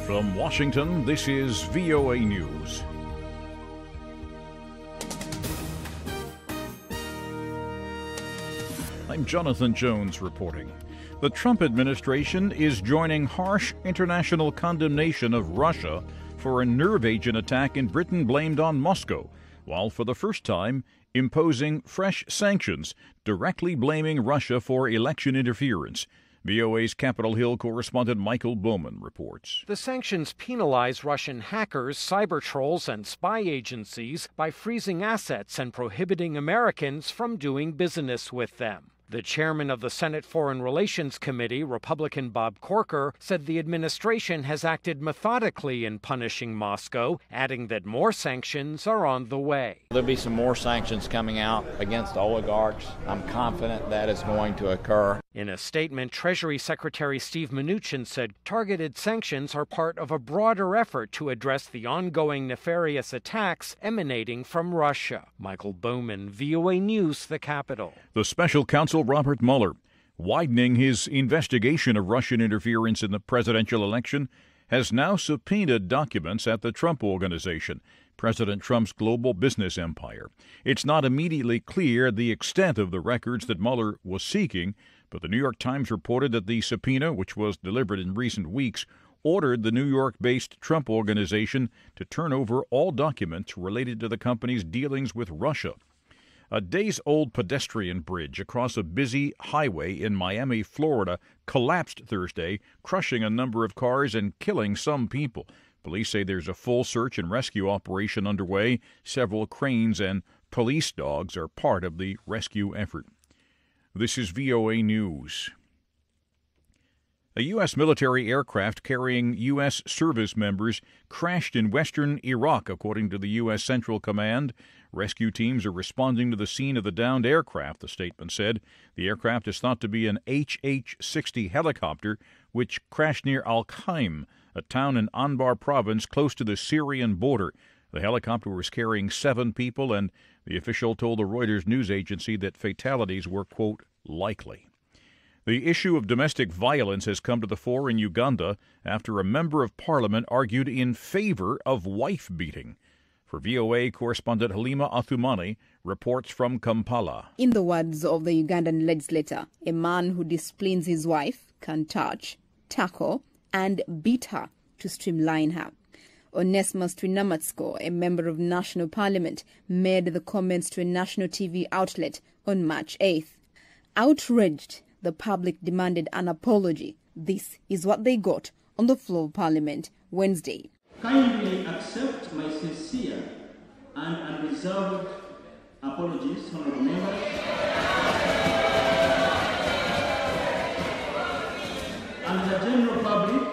From Washington, this is VOA News. I'm Jonathan Jones reporting. The Trump administration is joining harsh international condemnation of Russia for a nerve agent attack in Britain blamed on Moscow, while for the first time imposing fresh sanctions, directly blaming Russia for election interference. VOA's Capitol Hill correspondent Michael Bowman reports. The sanctions penalize Russian hackers, cyber trolls, and spy agencies by freezing assets and prohibiting Americans from doing business with them. The chairman of the Senate Foreign Relations Committee, Republican Bob Corker, said the administration has acted methodically in punishing Moscow, adding that more sanctions are on the way. There'll be some more sanctions coming out against oligarchs. I'm confident that is going to occur. In a statement, Treasury Secretary Steve Mnuchin said targeted sanctions are part of a broader effort to address the ongoing nefarious attacks emanating from Russia. Michael Bowman, VOA News, the Capitol. The special counsel Robert Mueller, widening his investigation of Russian interference in the presidential election, has now subpoenaed documents at the Trump Organization, President Trump's global business empire. It's not immediately clear the extent of the records that Mueller was seeking, but the New York Times reported that the subpoena, which was delivered in recent weeks, ordered the New York-based Trump Organization to turn over all documents related to the company's dealings with Russia. A days-old pedestrian bridge across a busy highway in Miami, Florida, collapsed Thursday, crushing a number of cars and killing some people. Police say there's a full search and rescue operation underway. Several cranes and police dogs are part of the rescue effort. This is VOA News. A U.S. military aircraft carrying U.S. service members crashed in western Iraq, according to the U.S. Central Command. Rescue teams are responding to the scene of the downed aircraft, the statement said. The aircraft is thought to be an HH-60 helicopter, which crashed near Al-Qaim, a town in Anbar province close to the Syrian border. The helicopter was carrying 7 people, and the official told the Reuters news agency that fatalities were, quote, likely. The issue of domestic violence has come to the fore in Uganda after a member of parliament argued in favor of wife-beating. For VOA correspondent Halima Athumani reports from Kampala. In the words of the Ugandan legislator, a man who disciplines his wife can touch, tackle, and beat her to streamline her. Onesmus Twinamatsko, a member of National Parliament, made the comments to a national TV outlet on March 8th. Outraged, the public demanded an apology. This is what they got on the floor of Parliament Wednesday. Kindly accept my sincere and unreserved apologies, honourable members, and the general public,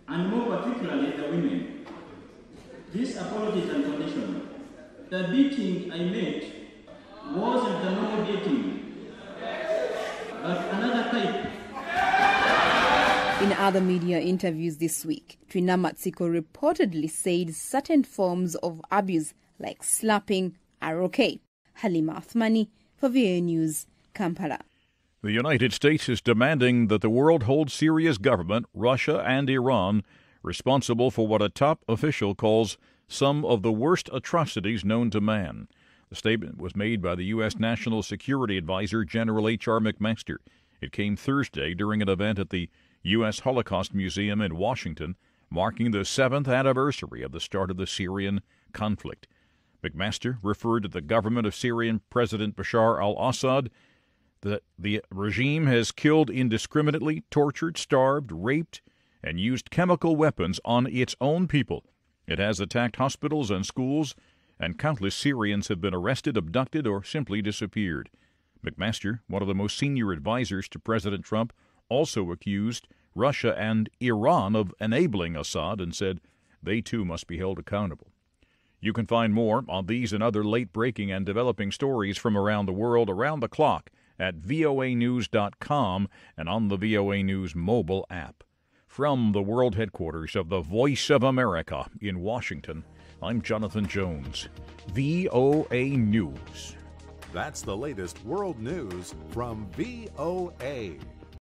and more particularly the women. This apology is unconditional. The beating I made wasn't the normal beating, but another type. In other media interviews this week, Twinamatsiko reportedly said certain forms of abuse, like slapping, are okay. Halima Athmani for VOA News, Kampala. The United States is demanding that the world hold Syria's government, Russia, and Iran responsible for what a top official calls some of the worst atrocities known to man. The statement was made by the U.S. National Security Advisor, General H.R. McMaster. It came Thursday during an event at the U.S. Holocaust Museum in Washington, marking the 7th anniversary of the start of the Syrian conflict. McMaster referred to the government of Syrian President Bashar al-Assad that the regime has killed indiscriminately, tortured, starved, raped, and used chemical weapons on its own people. It has attacked hospitals and schools, and countless Syrians have been arrested, abducted, or simply disappeared. McMaster, one of the most senior advisors to President Trump, also accused Russia and Iran of enabling Assad and said they too must be held accountable. You can find more on these and other late-breaking and developing stories from around the world around the clock at voanews.com and on the VOA News mobile app. From the world headquarters of the Voice of America in Washington, I'm Jonathan Jones, VOA News. That's the latest world news from VOA.